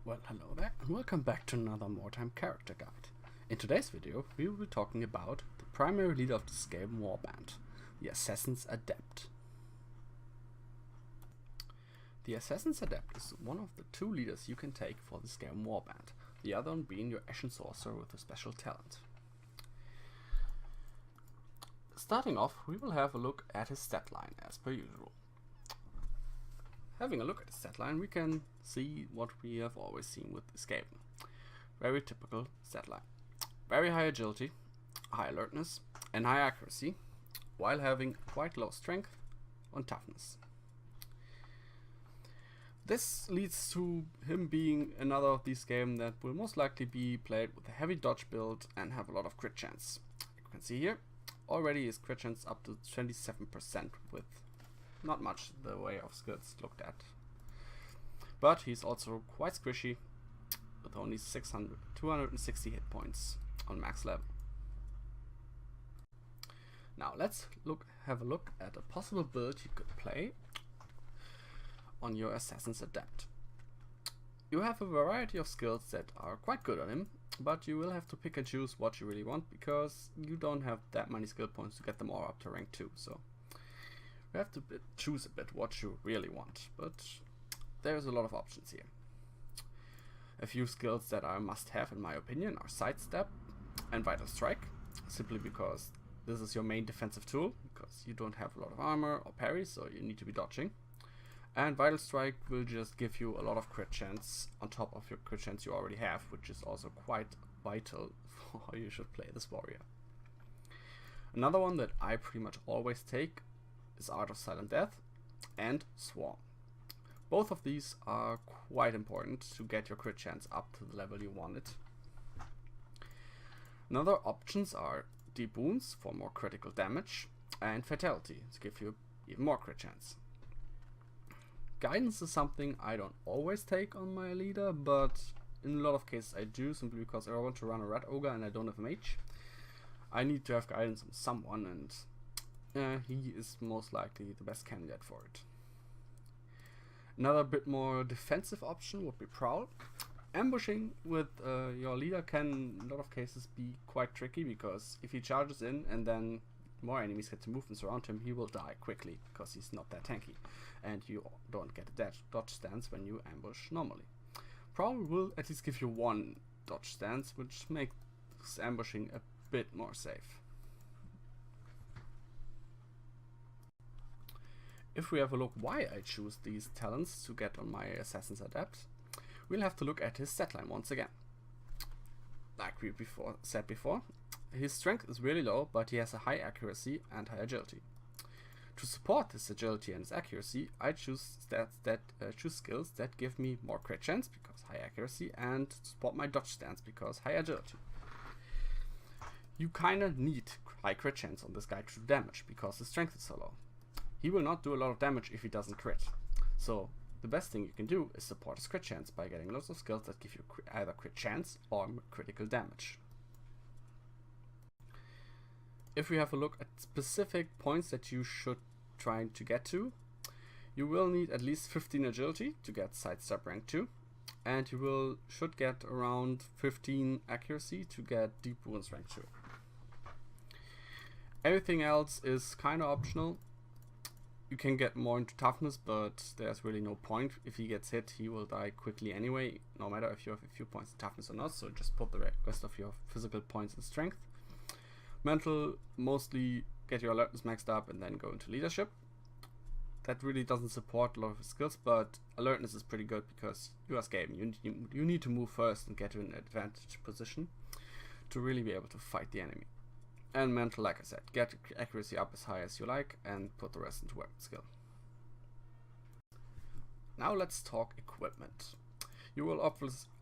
Well, hello there, and welcome back to another Mordheim character guide. In today's video, we will be talking about the primary leader of the Skaven Warband, the Assassin's Adept. The Assassin's Adept is one of the two leaders you can take for the Skaven Warband, the other one being your Ashen Sorcerer with a special talent. Starting off, we will have a look at his stat line as per usual. Having a look at the stat line, we can see what we have always seen with the Skaven. Very typical stat line. Very high agility, high alertness, and high accuracy, while having quite low strength and toughness. This leads to him being another of these Skaven that will most likely be played with a heavy dodge build and have a lot of crit chance. You can see here, already his crit chance up to 27% with not much the way of skills looked at. But he's also quite squishy with only 260 hit points on max level. Now let's have a look at a possible build you could play on your Assassin's Adept. You have a variety of skills that are quite good on him, but you will have to pick and choose what you really want because you don't have that many skill points to get them all up to rank 2. So you have to choose a bit what you really want, but there's a lot of options here. A few skills that are must-have in my opinion are Sidestep and Vital Strike, simply because this is your main defensive tool, because you don't have a lot of armor or parry, so you need to be dodging. And Vital Strike will just give you a lot of crit chance on top of your crit chance you already have, which is also quite vital for how you should play this warrior. Another one that I pretty much always take is Art of Silent Death and Swarm. Both of these are quite important to get your crit chance up to the level you want it. Another options are Deep Wounds for more critical damage and Fatality to give you even more crit chance. Guidance is something I don't always take on my leader, but in a lot of cases I do, simply because I want to run a Red Ogre and I don't have a mage. I need to have guidance on someone, and he is most likely the best candidate for it. Another bit more defensive option would be Prowl. Ambushing with your leader can in a lot of cases be quite tricky, because if he charges in and then more enemies get to movements around him, he will die quickly because he's not that tanky, and you don't get a dodge stance when you ambush normally. Prowl will at least give you one dodge stance, which makes ambushing a bit more safe. If we have a look why I choose these talents to get on my Assassin's Adept, we'll have to look at his stat line once again. Like we said before, his strength is really low, but he has a high accuracy and high agility. To support his agility and his accuracy, I choose skills that give me more crit chance because high accuracy, and to support my dodge stance because high agility. You kinda need high crit chance on this guy to do damage because his strength is so low. He will not do a lot of damage if he doesn't crit. So the best thing you can do is support his crit chance by getting lots of skills that give you either crit chance or critical damage. If we have a look at specific points that you should try to get to, you will need at least 15 agility to get Sidestep rank 2, and you should get around 15 accuracy to get Deep Wounds rank 2. Everything else is kinda optional. You can get more into toughness, but there's really no point. If he gets hit, he will die quickly anyway, no matter if you have a few points in toughness or not, so just put the rest of your physical points in strength. Mental, mostly get your alertness maxed up and then go into leadership. That really doesn't support a lot of his skills, but alertness is pretty good because you are Skaven. You need to move first and get to an advantage position to really be able to fight the enemy. And mental, like I said, get accuracy up as high as you like and put the rest into weapon skill. Now let's talk equipment. You will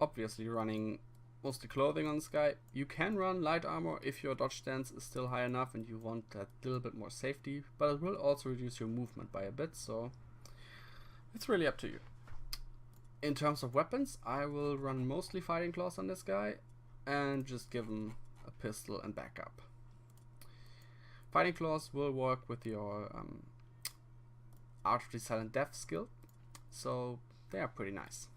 obviously running mostly clothing on this guy. You can run light armor if your dodge stance is still high enough and you want that little bit more safety, but it will also reduce your movement by a bit, so it's really up to you. In terms of weapons, I will run mostly fighting claws on this guy and just give him a pistol and backup. Fighting Claws will work with your Art of the Silent Death skill, so they are pretty nice.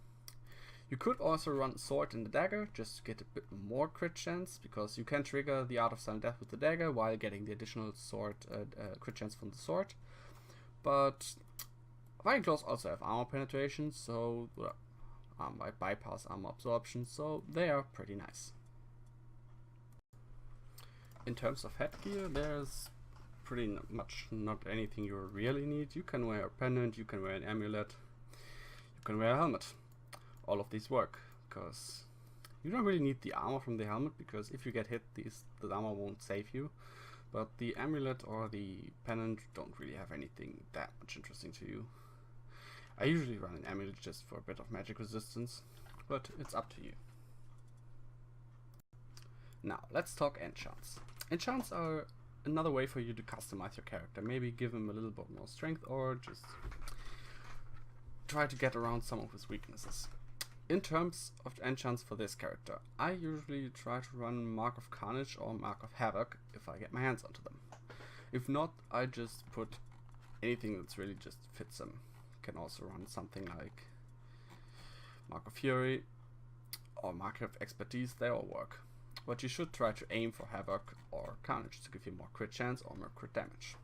You could also run Sword and the Dagger just to get a bit more crit chance, because you can trigger the Art of Silent Death with the Dagger while getting the additional sword crit chance from the sword. But Fighting Claws also have armor penetration, so bypass armor absorption, so they are pretty nice. In terms of headgear, there's pretty much not anything you really need. You can wear a pendant, you can wear an amulet, you can wear a helmet. All of these work, because you don't really need the armor from the helmet, because if you get hit, the armor won't save you. But the amulet or the pendant don't really have anything that much interesting to you. I usually run an amulet just for a bit of magic resistance, but it's up to you. Now, let's talk enchants. Enchants are another way for you to customize your character. Maybe give him a little bit more strength, or just try to get around some of his weaknesses. In terms of enchants for this character, I usually try to run Mark of Carnage or Mark of Havoc if I get my hands onto them. If not, I just put anything that's really just fits him. Can also run something like Mark of Fury or Mark of Expertise, they all work. But you should try to aim for Havoc or Carnage to give you more crit chance or more crit damage.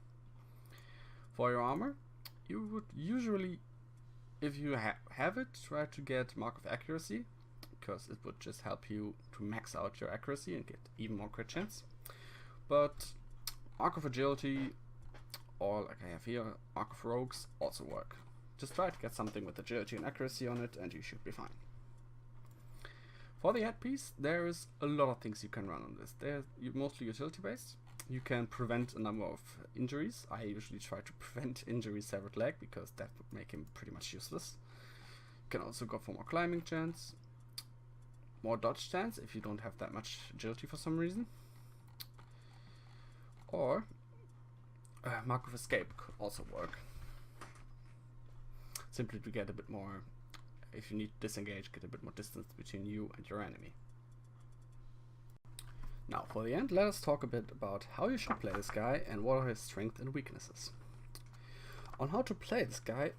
For your armor, you would usually, if you have it, try to get Mark of Accuracy, because it would just help you to max out your accuracy and get even more crit chance. But Mark of Agility, or like I have here, Mark of Rogues, also work. Just try to get something with agility and accuracy on it and you should be fine. For the headpiece, there is a lot of things you can run on this. They're mostly utility based. You can prevent a number of injuries. I usually try to prevent injury severed leg, because that would make him pretty much useless. You can also go for more climbing chance, more dodge chance if you don't have that much agility for some reason. Or Mark of Escape could also work. Simply to get a bit more, if you need to disengage, get a bit more distance between you and your enemy. Now for the end, let us talk a bit about how you should play this guy and what are his strengths and weaknesses. On how to play this guy,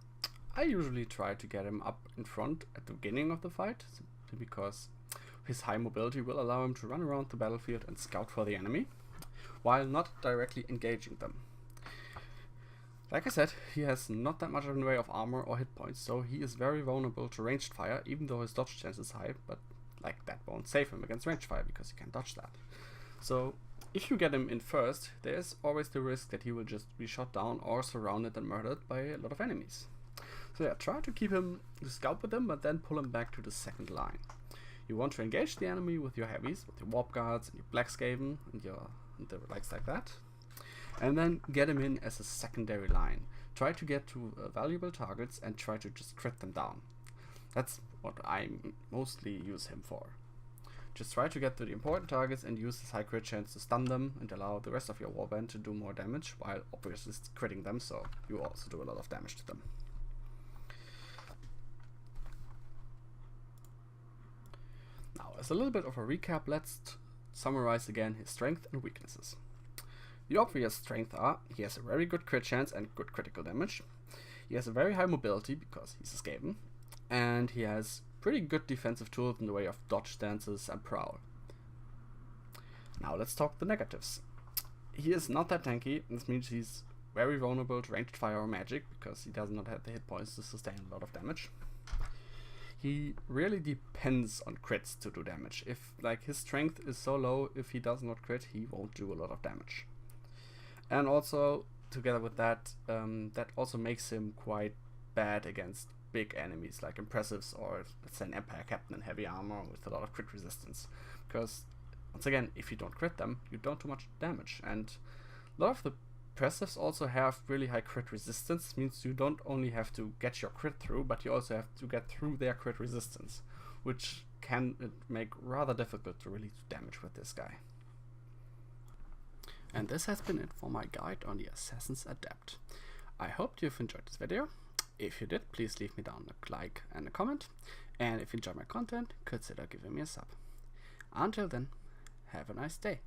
I usually try to get him up in front at the beginning of the fight, simply because his high mobility will allow him to run around the battlefield and scout for the enemy, while not directly engaging them. Like I said, he has not that much in the way of armor or hit points, so he is very vulnerable to ranged fire, even though his dodge chance is high, but like that won't save him against ranged fire because he can dodge that. So if you get him in first, there is always the risk that he will just be shot down or surrounded and murdered by a lot of enemies. So yeah, try to keep him, to scout with him, but then pull him back to the second line. You want to engage the enemy with your heavies, with your warp guards and your black Skaven and the likes like that. And then get him in as a secondary line. Try to get to valuable targets and try to just crit them down. That's what I mostly use him for. Just try to get to the important targets and use his high crit chance to stun them and allow the rest of your warband to do more damage, while obviously critting them, so you also do a lot of damage to them. Now, as a little bit of a recap, let's summarize again his strengths and weaknesses. The obvious strengths are: he has a very good crit chance and good critical damage. He has a very high mobility because he's a Skaven, and he has pretty good defensive tools in the way of dodge stances and prowl. Now let's talk the negatives. He is not that tanky. This means he's very vulnerable to ranged fire or magic because he does not have the hit points to sustain a lot of damage. He really depends on crits to do damage. If like his strength is so low, if he does not crit, he won't do a lot of damage. And also, together with that, that also makes him quite bad against big enemies like Impressives or, let's say, an Empire Captain in heavy armor with a lot of crit resistance. Because, once again, if you don't crit them, you don't do much damage. And a lot of the Impressives also have really high crit resistance, means you don't only have to get your crit through, but you also have to get through their crit resistance, which can make rather difficult to really do damage with this guy. And this has been it for my guide on the Assassin's Adept. I hope you've enjoyed this video. If you did, please leave me down a like and a comment. And if you enjoy my content, consider giving me a sub. Until then, have a nice day.